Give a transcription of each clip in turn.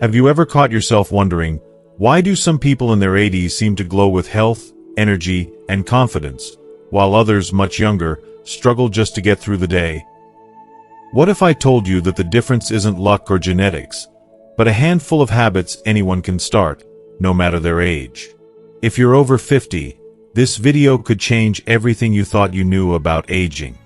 Have you ever caught yourself wondering, why do some people in their 80s seem to glow with health, energy, and confidence, while others much younger struggle just to get through the day? What if I told you that the difference isn't luck or genetics, but a handful of habits anyone can start, no matter their age? If you're over 50, this video could change everything you thought you knew about aging.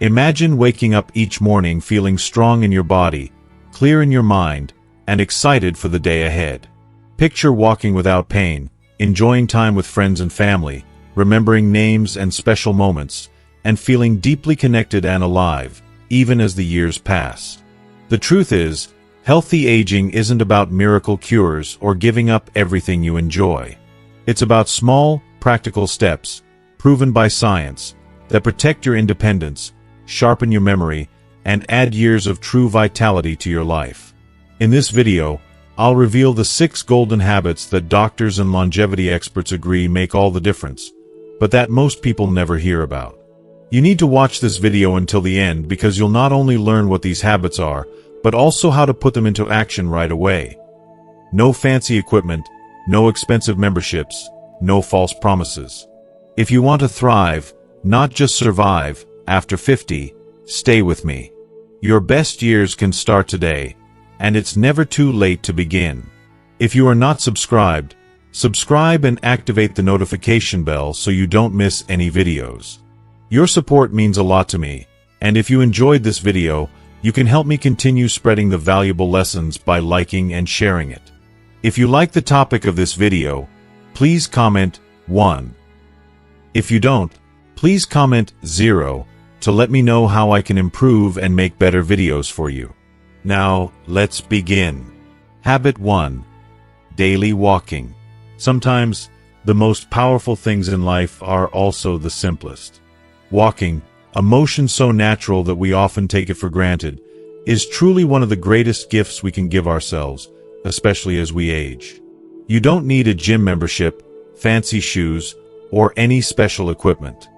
Imagine waking up each morning feeling strong in your body, clear in your mind, and excited for the day ahead. Picture walking without pain, enjoying time with friends and family, remembering names and special moments, and feeling deeply connected and alive, even as the years pass. The truth is, healthy aging isn't about miracle cures or giving up everything you enjoy. It's about small, practical steps, proven by science, that protect your independence, sharpen your memory, and add years of true vitality to your life. In this video, I'll reveal the 6 golden habits that doctors and longevity experts agree make all the difference, but that most people never hear about. You need to watch this video until the end because you'll not only learn what these habits are, but also how to put them into action right away. No fancy equipment, no expensive memberships, no false promises. If you want to thrive, not just survive, after 50, stay with me. Your best years can start today, and it's never too late to begin. If you are not subscribed, subscribe and activate the notification bell so you don't miss any videos. Your support means a lot to me, and if you enjoyed this video, you can help me continue spreading the valuable lessons by liking and sharing it. If you like the topic of this video, please comment 1. If you don't, please comment 0 to let me know how I can improve and make better videos for you. Now, let's begin. Habit 1. Daily walking. Sometimes, the most powerful things in life are also the simplest. Walking, a motion so natural that we often take it for granted, is truly one of the greatest gifts we can give ourselves, especially as we age. You don't need a gym membership, fancy shoes, or any special equipment.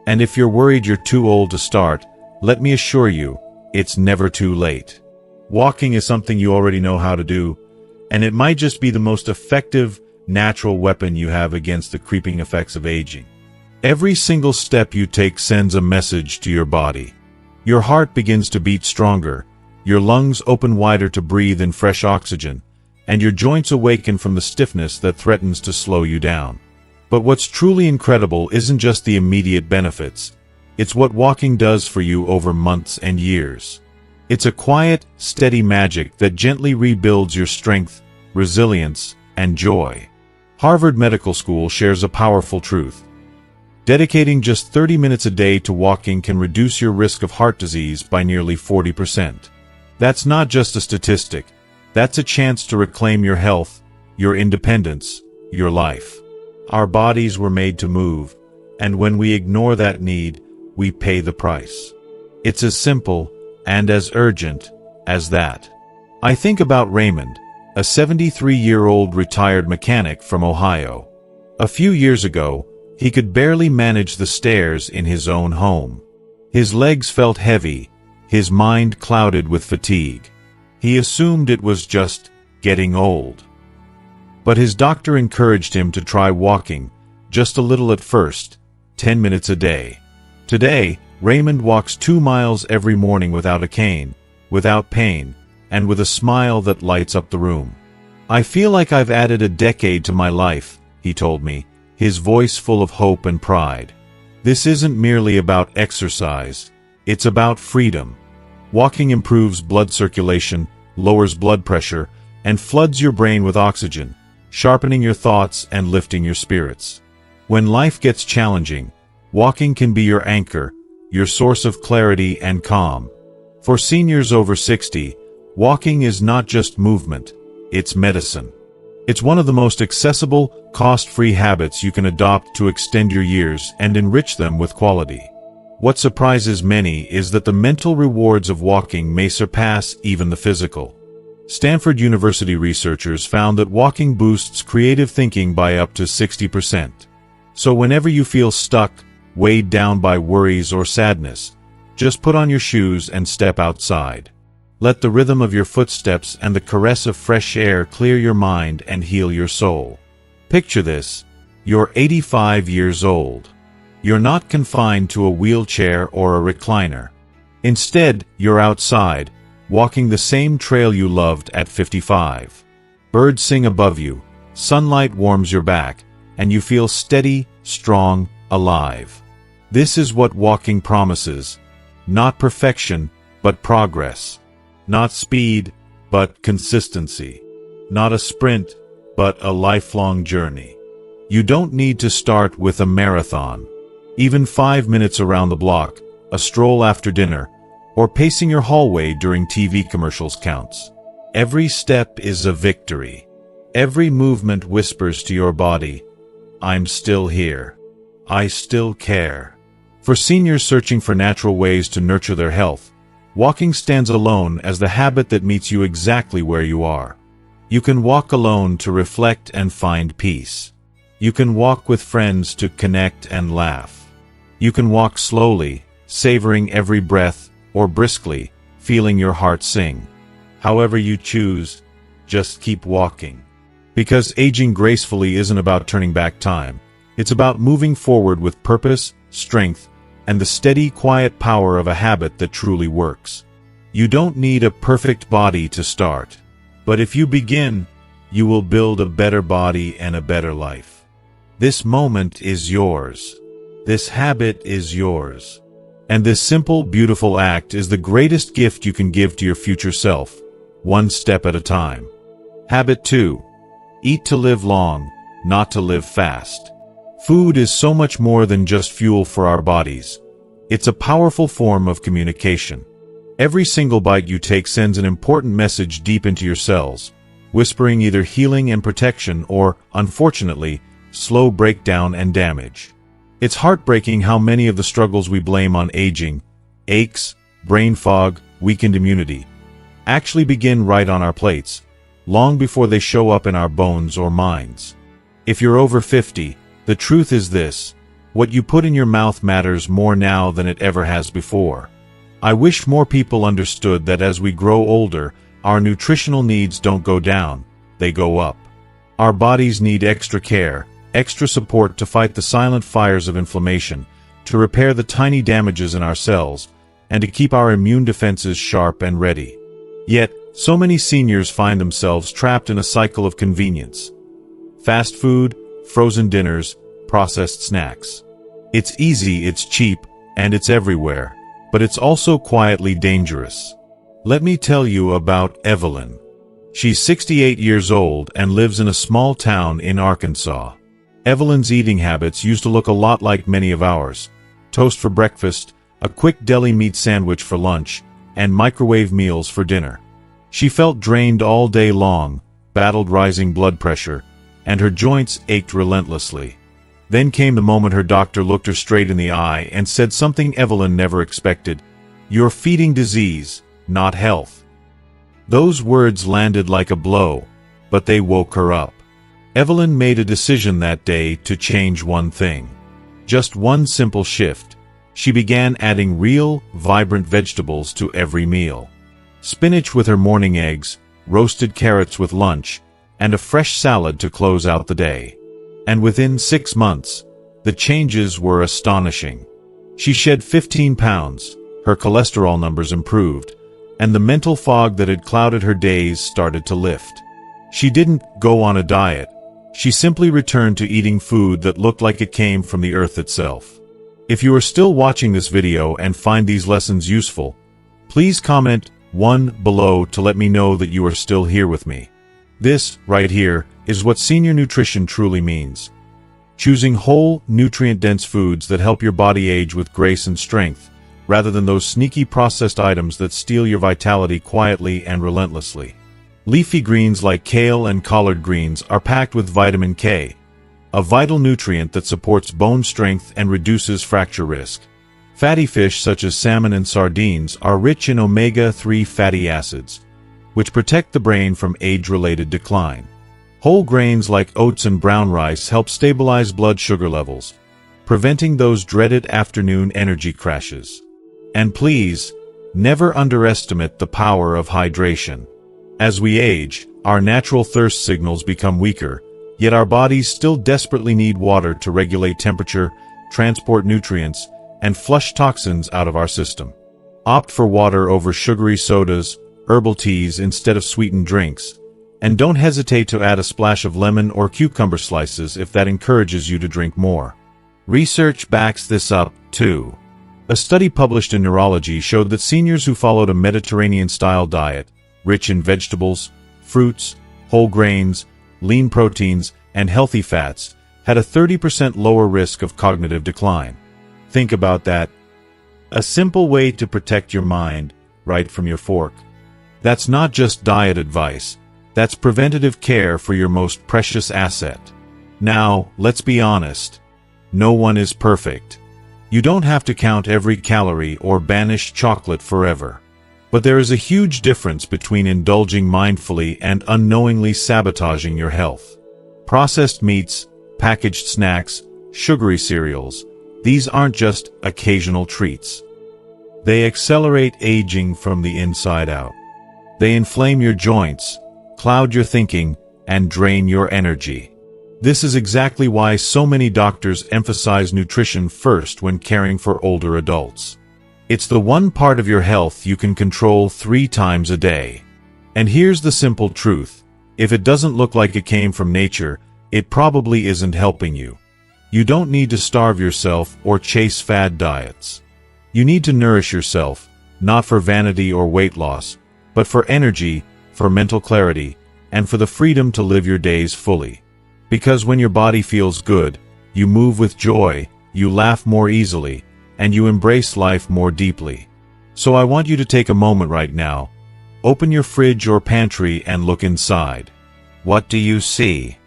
And if you're worried you're too old to start, let me assure you, it's never too late. Walking is something you already know how to do, and it might just be the most effective, natural weapon you have against the creeping effects of aging. Every single step you take sends a message to your body. Your heart begins to beat stronger, your lungs open wider to breathe in fresh oxygen, and your joints awaken from the stiffness that threatens to slow you down. But what's truly incredible isn't just the immediate benefits. It's what walking does for you over months and years. It's a quiet, steady magic that gently rebuilds your strength, resilience, and joy. Harvard Medical School shares a powerful truth. Dedicating just 30 minutes a day to walking can reduce your risk of heart disease by nearly 40%. That's not just a statistic. That's a chance to reclaim your health, your independence, your life. Our bodies were made to move, and when we ignore that need, we pay the price. It's as simple and as urgent as that. I think about Raymond, a 73-year-old retired mechanic from Ohio. A few years ago, he could barely manage the stairs in his own home. His legs felt heavy, his mind clouded with fatigue. He assumed it was just getting old. But his doctor encouraged him to try walking, just a little at first, 10 minutes a day. Today, Raymond walks 2 miles every morning without a cane, without pain, and with a smile that lights up the room. "I feel like I've added a decade to my life," he told me, his voice full of hope and pride. This isn't merely about exercise, it's about freedom. Walking improves blood circulation, lowers blood pressure, and floods your brain with oxygen, sharpening your thoughts and lifting your spirits. When life gets challenging, walking can be your anchor, your source of clarity and calm. For seniors over 60, walking is not just movement, it's medicine. It's one of the most accessible, cost-free habits you can adopt to extend your years and enrich them with quality. What surprises many is that the mental rewards of walking may surpass even the physical. Stanford University researchers found that walking boosts creative thinking by up to 60%. So whenever you feel stuck, weighed down by worries or sadness, just put on your shoes and step outside. Let the rhythm of your footsteps and the caress of fresh air clear your mind and heal your soul. Picture this. You're 85 years old. You're not confined to a wheelchair or a recliner. Instead, you're outside, walking the same trail you loved at 55. Birds sing above you, sunlight warms your back, and you feel steady, strong, alive. This is what walking promises. Not perfection, but progress. Not speed, but consistency. Not a sprint, but a lifelong journey. You don't need to start with a marathon. Even 5 minutes around the block, a stroll after dinner, or pacing your hallway during TV commercials counts. Every step is a victory. Every movement whispers to your body, I'm still here. I still care. For seniors searching for natural ways to nurture their health, walking stands alone as the habit that meets you exactly where you are. You can walk alone to reflect and find peace. You can walk with friends to connect and laugh. You can walk slowly, savoring every breath, or briskly, feeling your heart sing. However you choose, just keep walking. Because aging gracefully isn't about turning back time. It's about moving forward with purpose, strength, and the steady, quiet power of a habit that truly works. You don't need a perfect body to start. But if you begin, you will build a better body and a better life. This moment is yours. This habit is yours. And this simple, beautiful act is the greatest gift you can give to your future self, one step at a time. Habit 2. Eat to live long, not to live fast. Food is so much more than just fuel for our bodies. It's a powerful form of communication. Every single bite you take sends an important message deep into your cells, whispering either healing and protection or, unfortunately, slow breakdown and damage. It's heartbreaking how many of the struggles we blame on aging, aches, brain fog, weakened immunity, actually begin right on our plates, long before they show up in our bones or minds. If you're over 50, the truth is this: what you put in your mouth matters more now than it ever has before. I wish more people understood that as we grow older, our nutritional needs don't go down, they go up. Our bodies need extra care, extra support to fight the silent fires of inflammation, to repair the tiny damages in our cells, and to keep our immune defenses sharp and ready. Yet, so many seniors find themselves trapped in a cycle of convenience. Fast food, frozen dinners, processed snacks. It's easy, it's cheap, and it's everywhere, but it's also quietly dangerous. Let me tell you about Evelyn. She's 68 years old and lives in a small town in Arkansas. Evelyn's eating habits used to look a lot like many of ours. Toast for breakfast, a quick deli meat sandwich for lunch, and microwave meals for dinner. She felt drained all day long, battled rising blood pressure, and her joints ached relentlessly. Then came the moment her doctor looked her straight in the eye and said something Evelyn never expected: "You're feeding disease, not health." Those words landed like a blow, but they woke her up. Evelyn made a decision that day to change one thing. Just one simple shift. She began adding real, vibrant vegetables to every meal. Spinach with her morning eggs, roasted carrots with lunch, and a fresh salad to close out the day. And within 6 months, the changes were astonishing. She shed 15 pounds, her cholesterol numbers improved, and the mental fog that had clouded her days started to lift. She didn't go on a diet. She simply returned to eating food that looked like it came from the earth itself. If you are still watching this video and find these lessons useful, please comment 1 below to let me know that you are still here with me. This, right here, is what senior nutrition truly means. Choosing whole, nutrient-dense foods that help your body age with grace and strength, rather than those sneaky processed items that steal your vitality quietly and relentlessly. Leafy greens like kale and collard greens are packed with vitamin K, a vital nutrient that supports bone strength and reduces fracture risk. Fatty fish such as salmon and sardines are rich in omega-3 fatty acids, which protect the brain from age-related decline. Whole grains like oats and brown rice help stabilize blood sugar levels, preventing those dreaded afternoon energy crashes. And please, Never underestimate the power of hydration. As we age, our natural thirst signals become weaker, yet our bodies still desperately need water to regulate temperature, transport nutrients, and flush toxins out of our system. Opt for water over sugary sodas, herbal teas instead of sweetened drinks, and don't hesitate to add a splash of lemon or cucumber slices if that encourages you to drink more. Research backs this up, too. A study published in Neurology showed that seniors who followed a Mediterranean-style diet, rich in vegetables, fruits, whole grains, lean proteins, and healthy fats, had a 30% lower risk of cognitive decline. Think about that. A simple way to protect your mind, right from your fork. That's not just diet advice. That's preventative care for your most precious asset. Now, let's be honest. No one is perfect. You don't have to count every calorie or banish chocolate forever. But there is a huge difference between indulging mindfully and unknowingly sabotaging your health. Processed meats, packaged snacks, sugary cereals, these aren't just occasional treats. They accelerate aging from the inside out. They inflame your joints, cloud your thinking, and drain your energy. This is exactly why so many doctors emphasize nutrition first when caring for older adults. It's the one part of your health you can control 3 times a day. And here's the simple truth. If it doesn't look like it came from nature, it probably isn't helping you. You don't need to starve yourself or chase fad diets. You need to nourish yourself, not for vanity or weight loss, but for energy, for mental clarity, and for the freedom to live your days fully. Because when your body feels good, you move with joy, you laugh more easily, and you embrace life more deeply. So I want you to take a moment right now. Open your fridge or pantry and look inside. What do you see?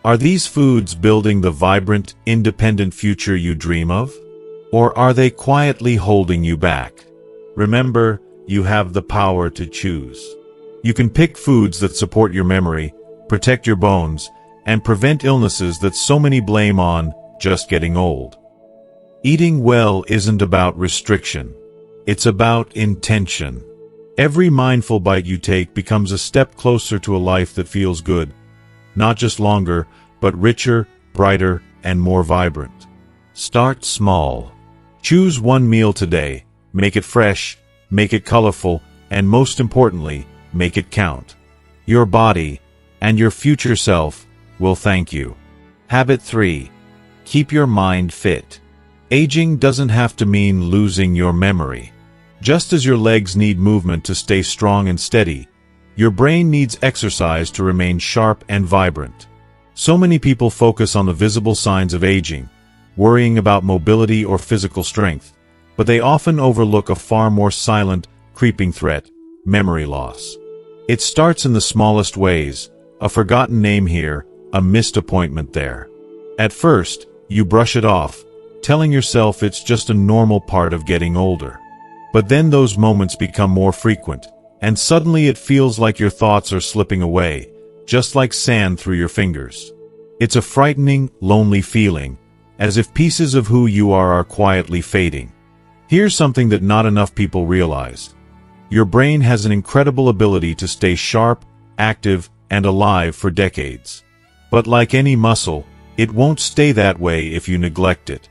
Are these foods building the vibrant, independent future you dream of? Or are they quietly holding you back? Remember, you have the power to choose. You can pick foods that support your memory, protect your bones, and prevent illnesses that so many blame on just getting old. Eating well isn't about restriction. It's about intention. Every mindful bite you take becomes a step closer to a life that feels good. Not just longer, but richer, brighter, and more vibrant. Start small. Choose one meal today. Make it fresh, make it colorful, and most importantly, make it count. Your body, and your future self, will thank you. Habit 3. Keep your mind fit. Aging doesn't have to mean losing your memory. Just as your legs need movement to stay strong and steady, your brain needs exercise to remain sharp and vibrant. So many people focus on the visible signs of aging, worrying about mobility or physical strength, but they often overlook a far more silent, creeping threat: memory loss. It starts in the smallest ways: a forgotten name here, a missed appointment there. At first, you brush it off, telling yourself it's just a normal part of getting older. But then those moments become more frequent, and suddenly it feels like your thoughts are slipping away, just like sand through your fingers. It's a frightening, lonely feeling, as if pieces of who you are quietly fading. Here's something that not enough people realize. Your brain has an incredible ability to stay sharp, active, and alive for decades. But like any muscle, it won't stay that way if you neglect it.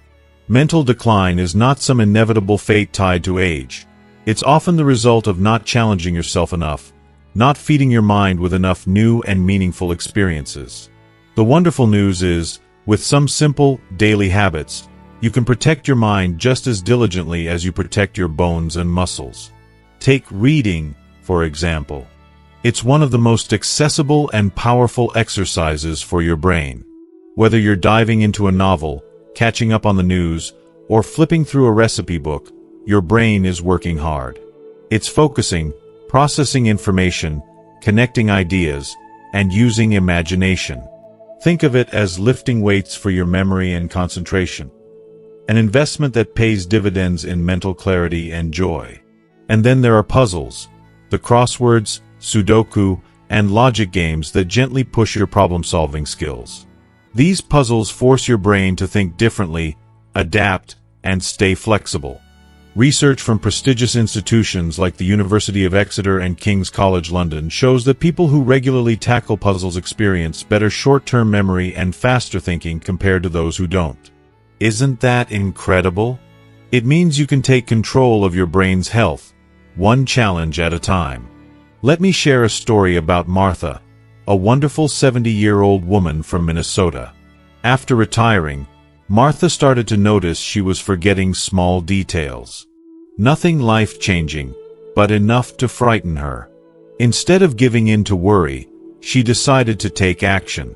Mental decline is not some inevitable fate tied to age. It's often the result of not challenging yourself enough, not feeding your mind with enough new and meaningful experiences. The wonderful news is, with some simple, daily habits, you can protect your mind just as diligently as you protect your bones and muscles. Take reading, for example. It's one of the most accessible and powerful exercises for your brain. Whether you're diving into a novel, catching up on the news, or flipping through a recipe book, your brain is working hard. It's focusing, processing information, connecting ideas, and using imagination. Think of it as lifting weights for your memory and concentration. An investment that pays dividends in mental clarity and joy. And then there are puzzles, the crosswords, Sudoku, and logic games that gently push your problem-solving skills. These puzzles force your brain to think differently, adapt, and stay flexible. Research from prestigious institutions like the University of Exeter and King's College London shows that people who regularly tackle puzzles experience better short-term memory and faster thinking compared to those who don't. Isn't that incredible? It means you can take control of your brain's health, one challenge at a time. Let me share a story about Martha, a wonderful 70-year-old woman from Minnesota. After retiring, Martha started to notice she was forgetting small details. Nothing life-changing, but enough to frighten her. Instead of giving in to worry, she decided to take action.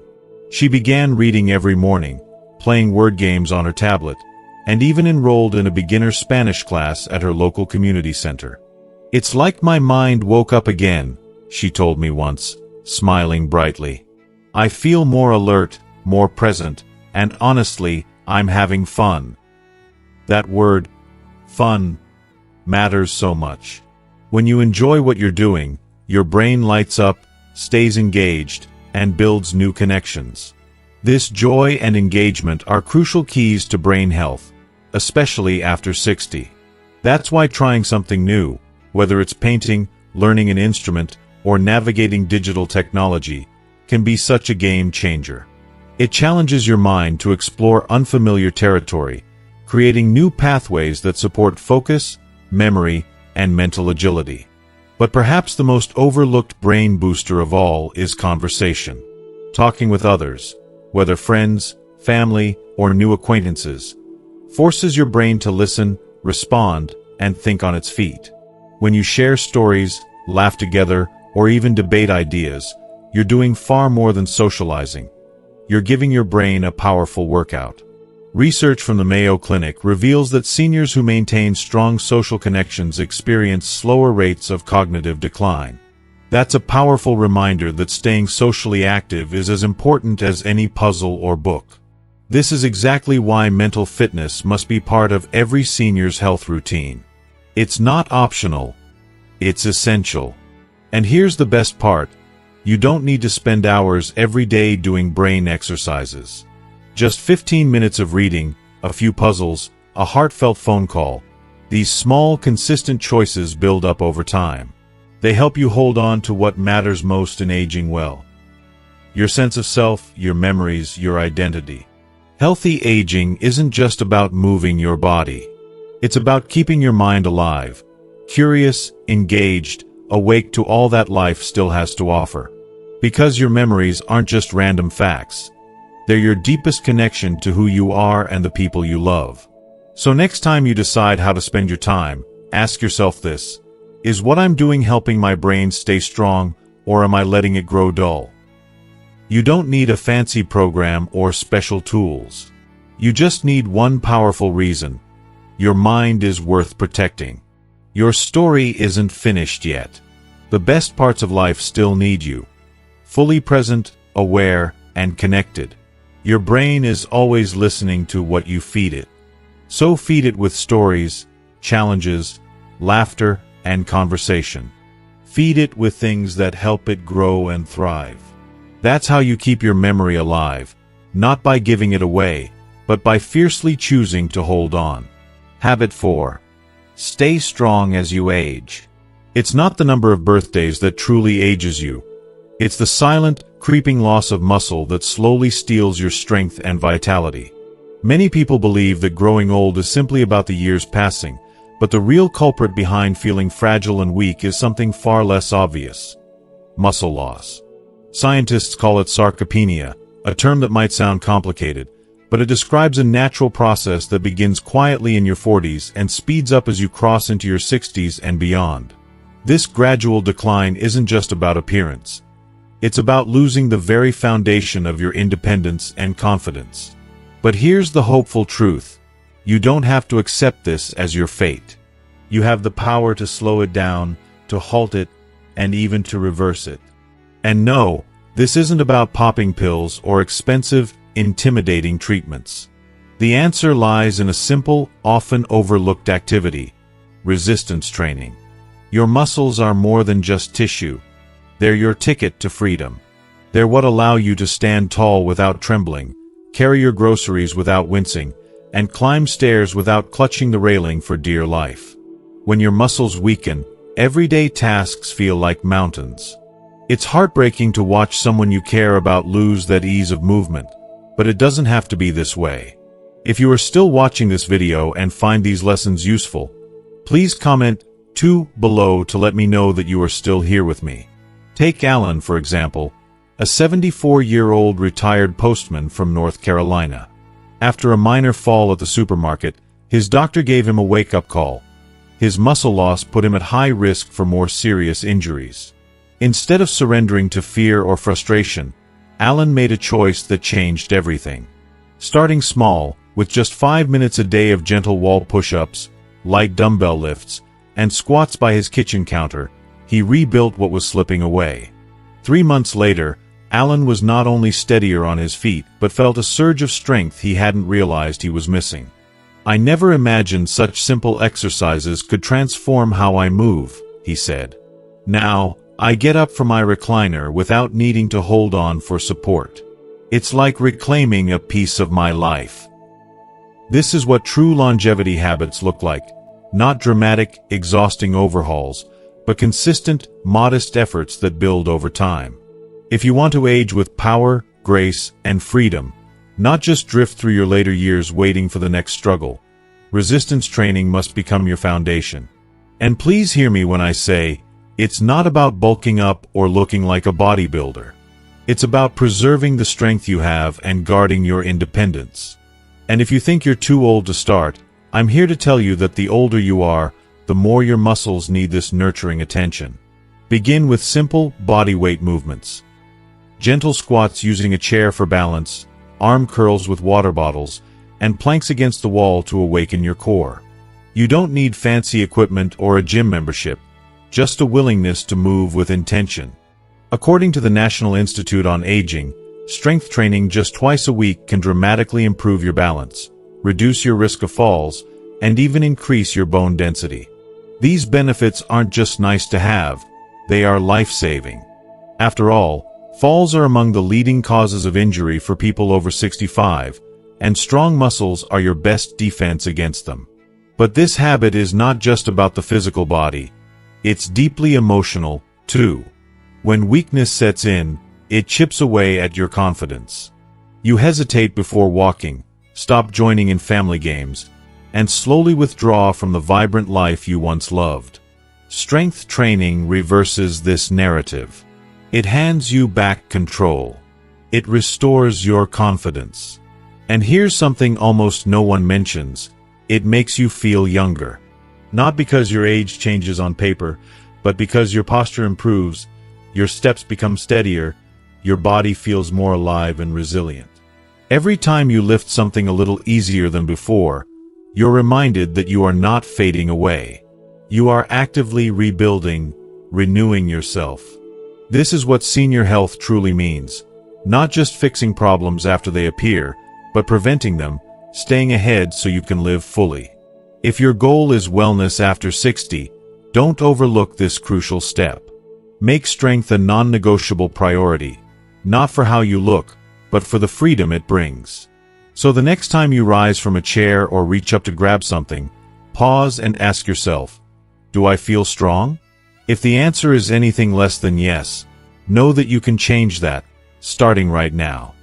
She began reading every morning, playing word games on her tablet, and even enrolled in a beginner Spanish class at her local community center. "It's like my mind woke up again," she told me once, smiling brightly. "I feel more alert, more present, and honestly, I'm having fun." That word, fun, matters so much. When you enjoy what you're doing, your brain lights up, stays engaged, and builds new connections. This joy and engagement are crucial keys to brain health, especially after 60. That's why trying something new, whether it's painting, learning an instrument, or navigating digital technology, can be such a game changer. It challenges your mind to explore unfamiliar territory, creating new pathways that support focus, memory, and mental agility. But perhaps the most overlooked brain booster of all is conversation. Talking with others, whether friends, family, or new acquaintances, forces your brain to listen, respond, and think on its feet. When you share stories, laugh together, or even debate ideas, you're doing far more than socializing. You're giving your brain a powerful workout. Research from the Mayo Clinic reveals that seniors who maintain strong social connections experience slower rates of cognitive decline. That's a powerful reminder that staying socially active is as important as any puzzle or book. This is exactly why mental fitness must be part of every senior's health routine. It's not optional, it's essential. And here's the best part: you don't need to spend hours every day doing brain exercises. Just 15 minutes of reading, a few puzzles, a heartfelt phone call. These small, consistent choices build up over time. They help you hold on to what matters most in aging well: your sense of self, your memories, your identity. Healthy aging isn't just about moving your body. It's about keeping your mind alive, curious, engaged, awake to all that life still has to offer. Because your memories aren't just random facts. They're your deepest connection to who you are and the people you love. So next time you decide how to spend your time, ask yourself this: is what I'm doing helping my brain stay strong, or am I letting it grow dull? You don't need a fancy program or special tools. You just need one powerful reason: your mind is worth protecting. Your story isn't finished yet. The best parts of life still need you. Fully present, aware, and connected. Your brain is always listening to what you feed it. So feed it with stories, challenges, laughter, and conversation. Feed it with things that help it grow and thrive. That's how you keep your memory alive, not by giving it away, but by fiercely choosing to hold on. Habit 4. Stay strong as you age. It's not the number of birthdays that truly ages you. It's the silent, creeping loss of muscle that slowly steals your strength and vitality. Many people believe that growing old is simply about the years passing, but the real culprit behind feeling fragile and weak is something far less obvious: muscle loss. Scientists call it sarcopenia, a term that might sound complicated, but it describes a natural process that begins quietly in your 40s and speeds up as you cross into your 60s and beyond. This gradual decline isn't just about appearance. It's about losing the very foundation of your independence and confidence. But here's the hopeful truth: you don't have to accept this as your fate. You have the power to slow it down, to halt it, and even to reverse it. And no, this isn't about popping pills or expensive, intimidating treatments. The answer lies in a simple, often overlooked activity: resistance training. Your muscles are more than just tissue. They're your ticket to freedom. They're what allow you to stand tall without trembling, carry your groceries without wincing, and climb stairs without clutching the railing for dear life. When your muscles weaken, everyday tasks feel like mountains. It's heartbreaking to watch someone you care about lose that ease of movement, but it doesn't have to be this way. If you are still watching this video and find these lessons useful, please comment 2 below to let me know that you are still here with me. Take Alan, for example, a 74-year-old retired postman from North Carolina. After a minor fall at the supermarket, his doctor gave him a wake-up call. His muscle loss put him at high risk for more serious injuries. Instead of surrendering to fear or frustration, Alan made a choice that changed everything. Starting small, with just 5 minutes a day of gentle wall push-ups, light dumbbell lifts, and squats by his kitchen counter, he rebuilt what was slipping away. 3 months later, Alan was not only steadier on his feet, but felt a surge of strength he hadn't realized he was missing. "I never imagined such simple exercises could transform how I move," he said. "Now, I get up from my recliner without needing to hold on for support. It's like reclaiming a piece of my life." This is what true longevity habits look like. Not dramatic, exhausting overhauls, but consistent, modest efforts that build over time. If you want to age with power, grace, and freedom, not just drift through your later years waiting for the next struggle, resistance training must become your foundation. And please hear me when I say, it's not about bulking up or looking like a bodybuilder. It's about preserving the strength you have and guarding your independence. And if you think you're too old to start, I'm here to tell you that the older you are, the more your muscles need this nurturing attention. Begin with simple body weight movements. Gentle squats using a chair for balance, arm curls with water bottles, and planks against the wall to awaken your core. You don't need fancy equipment or a gym membership, just a willingness to move with intention. According to the National Institute on Aging, strength training just twice a week can dramatically improve your balance, reduce your risk of falls, and even increase your bone density. These benefits aren't just nice to have, they are life-saving. After all, falls are among the leading causes of injury for people over 65, and strong muscles are your best defense against them. But this habit is not just about the physical body, it's deeply emotional, too. When weakness sets in, it chips away at your confidence. You hesitate before walking, stop joining in family games, and slowly withdraw from the vibrant life you once loved. Strength training reverses this narrative. It hands you back control. It restores your confidence. And here's something almost no one mentions. It makes you feel younger. Not because your age changes on paper, but because your posture improves, your steps become steadier, your body feels more alive and resilient. Every time you lift something a little easier than before, you're reminded that you are not fading away. You are actively rebuilding, renewing yourself. This is what senior health truly means. Not just fixing problems after they appear, but preventing them, staying ahead so you can live fully. If your goal is wellness after 60, don't overlook this crucial step. Make strength a non-negotiable priority, not for how you look, but for the freedom it brings. So the next time you rise from a chair or reach up to grab something, pause and ask yourself, do I feel strong? If the answer is anything less than yes, know that you can change that, starting right now.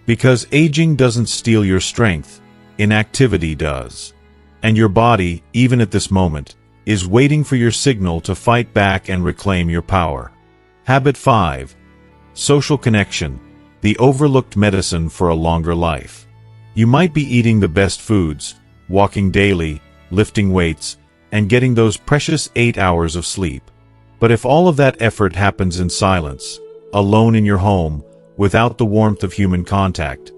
Because aging doesn't steal your strength, inactivity does. And your body, even at this moment, is waiting for your signal to fight back and reclaim your power. Habit 5. Social connection, the overlooked medicine for a longer life. You might be eating the best foods, walking daily, lifting weights, and getting those precious 8 hours of sleep. But if all of that effort happens in silence, alone in your home, without the warmth of human contact,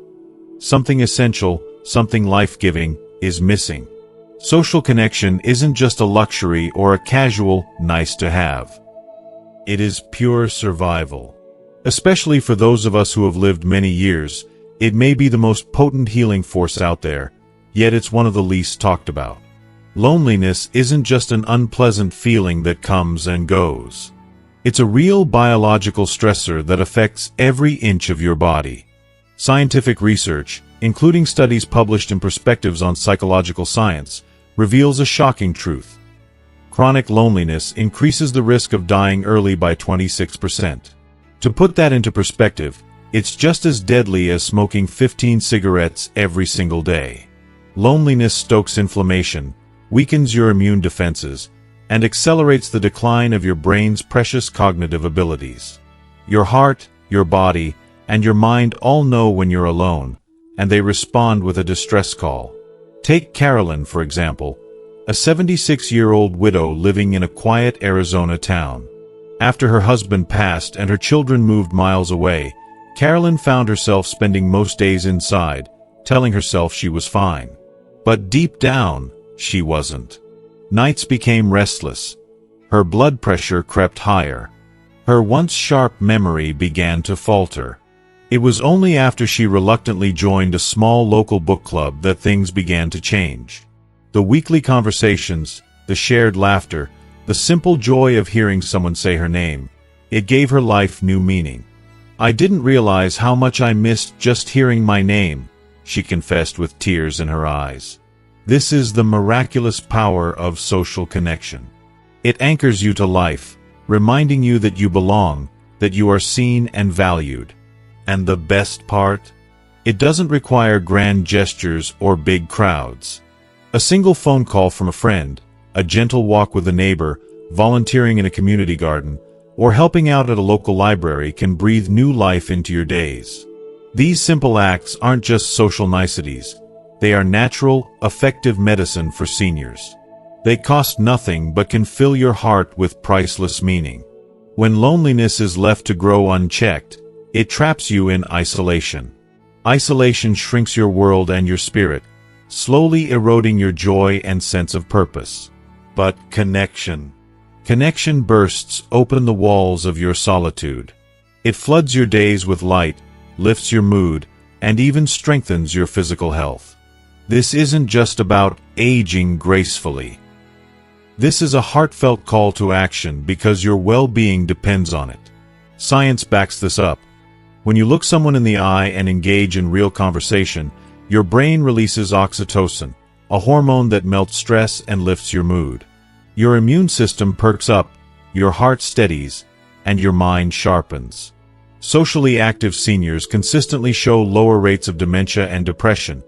something essential, something life-giving, is missing. Social connection isn't just a luxury or a casual, nice-to-have. It is pure survival. Especially for those of us who have lived many years, it may be the most potent healing force out there, yet it's one of the least talked about. Loneliness isn't just an unpleasant feeling that comes and goes. It's a real biological stressor that affects every inch of your body. Scientific research, including studies published in Perspectives on Psychological Science, reveals a shocking truth. Chronic loneliness increases the risk of dying early by 26%. To put that into perspective, it's just as deadly as smoking 15 cigarettes every single day. Loneliness stokes inflammation, weakens your immune defenses, and accelerates the decline of your brain's precious cognitive abilities. Your heart, your body, and your mind all know when you're alone, and they respond with a distress call. Take Carolyn, for example, a 76-year-old widow living in a quiet Arizona town. After her husband passed and her children moved miles away, Carolyn found herself spending most days inside, telling herself she was fine. But deep down, she wasn't. Nights became restless. Her blood pressure crept higher. Her once sharp memory began to falter. It was only after she reluctantly joined a small local book club that things began to change. The weekly conversations, the shared laughter, the simple joy of hearing someone say her name, it gave her life new meaning. "I didn't realize how much I missed just hearing my name," she confessed with tears in her eyes. This is the miraculous power of social connection. It anchors you to life, reminding you that you belong, that you are seen and valued. And the best part? It doesn't require grand gestures or big crowds. A single phone call from a friend, a gentle walk with a neighbor, volunteering in a community garden, or helping out at a local library can breathe new life into your days. These simple acts aren't just social niceties. They are natural, effective medicine for seniors. They cost nothing but can fill your heart with priceless meaning. When loneliness is left to grow unchecked, it traps you in isolation. Isolation shrinks your world and your spirit, slowly eroding your joy and sense of purpose. But connection. Connection bursts open the walls of your solitude. It floods your days with light, lifts your mood, and even strengthens your physical health. This isn't just about aging gracefully. This is a heartfelt call to action because your well-being depends on it. Science backs this up. When you look someone in the eye and engage in real conversation, your brain releases oxytocin, a hormone that melts stress and lifts your mood. Your immune system perks up, your heart steadies, and your mind sharpens. Socially active seniors consistently show lower rates of dementia and depression,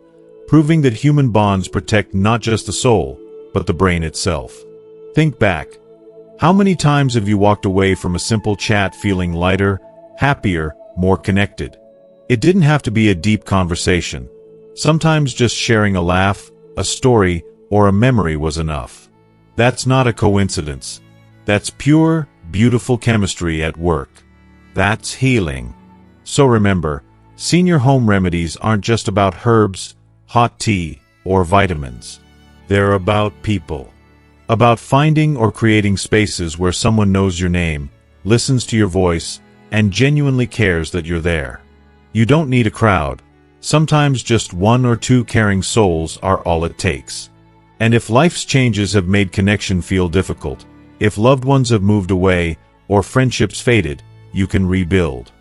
proving that human bonds protect not just the soul, but the brain itself. Think back. How many times have you walked away from a simple chat feeling lighter, happier, more connected? It didn't have to be a deep conversation. Sometimes just sharing a laugh, a story, or a memory was enough. That's not a coincidence. That's pure, beautiful chemistry at work. That's healing. So remember, senior home remedies aren't just about herbs, hot tea, or vitamins. They're about people. About finding or creating spaces where someone knows your name, listens to your voice, and genuinely cares that you're there. You don't need a crowd. Sometimes just one or two caring souls are all it takes. And if life's changes have made connection feel difficult, if loved ones have moved away, or friendships faded, you can rebuild.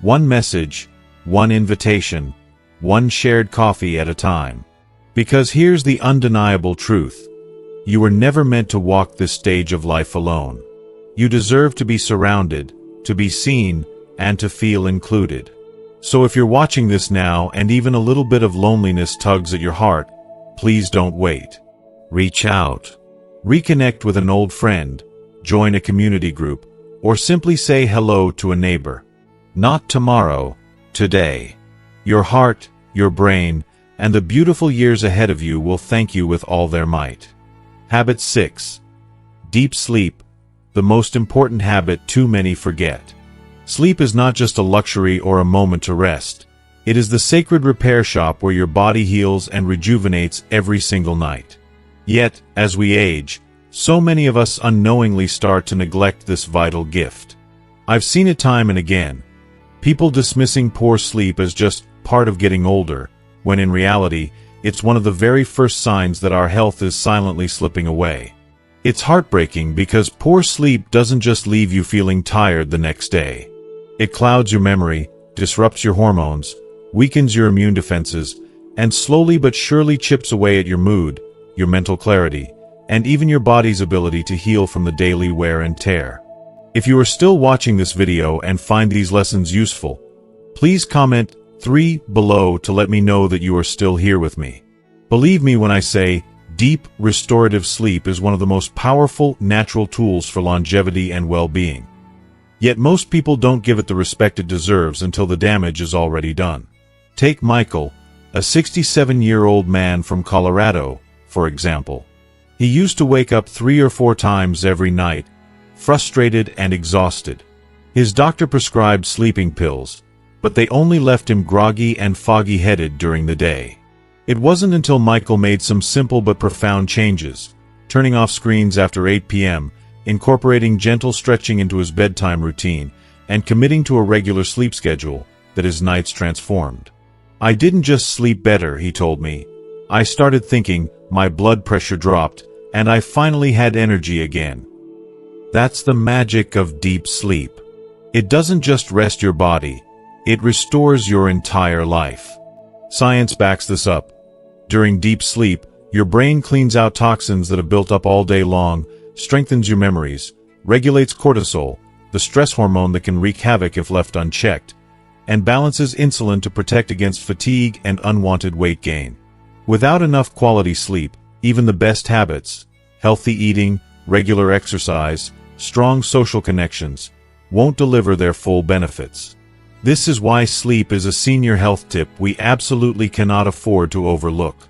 One message, one invitation, one shared coffee at a time. Because here's the undeniable truth. You were never meant to walk this stage of life alone. You deserve to be surrounded, to be seen, and to feel included. So if you're watching this now and even a little bit of loneliness tugs at your heart, please don't wait. Reach out. Reconnect with an old friend, join a community group, or simply say hello to a neighbor. Not tomorrow, today. Your heart, your brain, and the beautiful years ahead of you will thank you with all their might. Habit 6. Deep sleep, the most important habit too many forget. Sleep is not just a luxury or a moment to rest. It is the sacred repair shop where your body heals and rejuvenates every single night. Yet, as we age, so many of us unknowingly start to neglect this vital gift. I've seen it time and again. People dismissing poor sleep as just part of getting older, when in reality, it's one of the very first signs that our health is silently slipping away. It's heartbreaking because poor sleep doesn't just leave you feeling tired the next day. It clouds your memory, disrupts your hormones, weakens your immune defenses, and slowly but surely chips away at your mood, your mental clarity, and even your body's ability to heal from the daily wear and tear. If you are still watching this video and find these lessons useful, please comment 3 below to let me know that you are still here with me. Believe me when I say, deep, restorative sleep is one of the most powerful, natural tools for longevity and well-being. Yet most people don't give it the respect it deserves until the damage is already done. Take Michael, a 67-year-old man from Colorado, for example. He used to wake up 3 or 4 times every night, frustrated and exhausted. His doctor prescribed sleeping pills, but they only left him groggy and foggy-headed during the day. It wasn't until Michael made some simple but profound changes, turning off screens after 8 p.m., incorporating gentle stretching into his bedtime routine, and committing to a regular sleep schedule, that his nights transformed. "I didn't just sleep better," he told me. "I started thinking, my blood pressure dropped, and I finally had energy again." That's the magic of deep sleep. It doesn't just rest your body, it restores your entire life. Science backs this up. During deep sleep, your brain cleans out toxins that have built up all day long, strengthens your memories, regulates cortisol, the stress hormone that can wreak havoc if left unchecked, and balances insulin to protect against fatigue and unwanted weight gain. Without enough quality sleep, even the best habits, healthy eating, regular exercise, strong social connections, won't deliver their full benefits. This is why sleep is a senior health tip we absolutely cannot afford to overlook.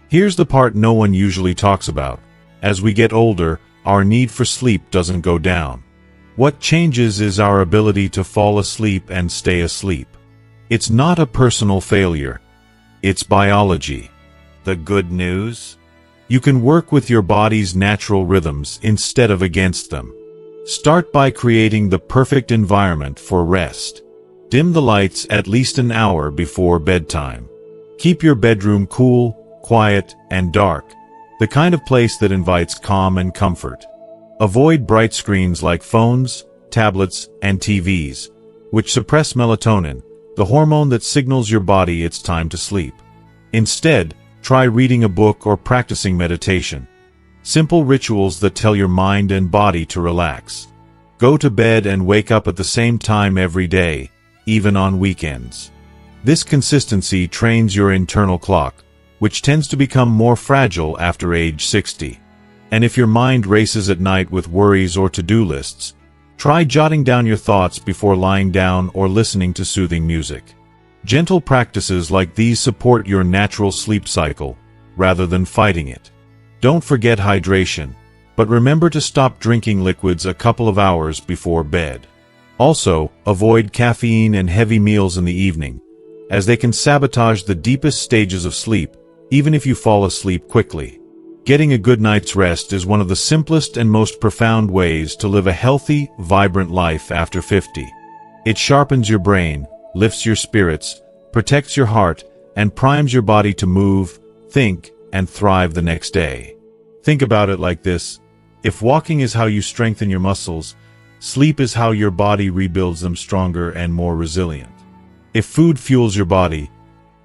Here's the part no one usually talks about. As we get older, our need for sleep doesn't go down. What changes is our ability to fall asleep and stay asleep. It's not a personal failure. It's biology. The good news? You can work with your body's natural rhythms instead of against them. Start by creating the perfect environment for rest. Dim the lights at least an hour before bedtime. Keep your bedroom cool, quiet, and dark, the kind of place that invites calm and comfort. Avoid bright screens like phones, tablets, and TVs, which suppress melatonin, the hormone that signals your body it's time to sleep. Instead, try reading a book or practicing meditation. Simple rituals that tell your mind and body to relax. Go to bed and wake up at the same time every day, even on weekends. This consistency trains your internal clock, which tends to become more fragile after age 60. And if your mind races at night with worries or to-do lists, try jotting down your thoughts before lying down or listening to soothing music. Gentle practices like these support your natural sleep cycle, rather than fighting it. Don't forget hydration, but remember to stop drinking liquids a couple of hours before bed. Also, avoid caffeine and heavy meals in the evening, as they can sabotage the deepest stages of sleep, even if you fall asleep quickly. Getting a good night's rest is one of the simplest and most profound ways to live a healthy, vibrant life after 50. It sharpens your brain, lifts your spirits, protects your heart, and primes your body to move, think, and thrive the next day. Think about it like this. If walking is how you strengthen your muscles, sleep is how your body rebuilds them stronger and more resilient. If food fuels your body,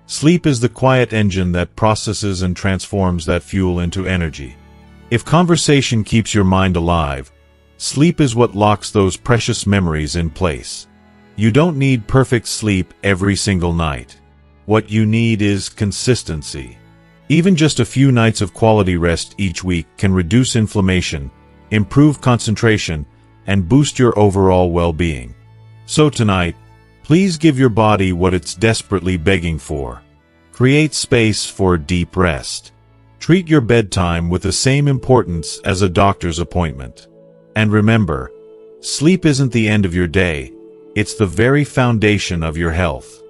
sleep is the quiet engine that processes and transforms that fuel into energy. If conversation keeps your mind alive, sleep is what locks those precious memories in place. You don't need perfect sleep every single night. What you need is consistency. Even just a few nights of quality rest each week can reduce inflammation, improve concentration, and boost your overall well-being. So tonight, please give your body what it's desperately begging for. Create space for deep rest. Treat your bedtime with the same importance as a doctor's appointment. And remember, sleep isn't the end of your day, it's the very foundation of your health.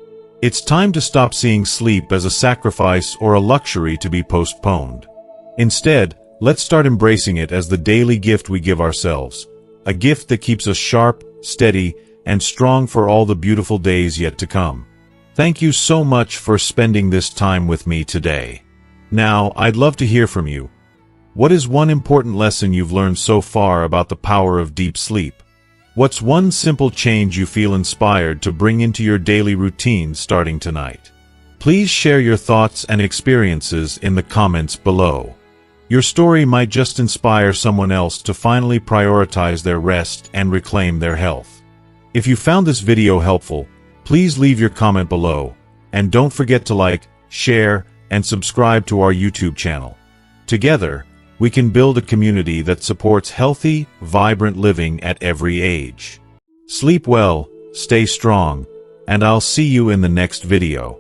It's time to stop seeing sleep as a sacrifice or a luxury to be postponed. Instead, let's start embracing it as the daily gift we give ourselves, a gift that keeps us sharp, steady, and strong for all the beautiful days yet to come. Thank you so much for spending this time with me today. Now, I'd love to hear from you. What is one important lesson you've learned so far about the power of deep sleep? What's one simple change you feel inspired to bring into your daily routine starting tonight? Please share your thoughts and experiences in the comments below. Your story might just inspire someone else to finally prioritize their rest and reclaim their health. If you found this video helpful, please leave your comment below, and don't forget to like, share, and subscribe to our YouTube channel. Together, we can build a community that supports healthy, vibrant living at every age. Sleep well, stay strong, and I'll see you in the next video.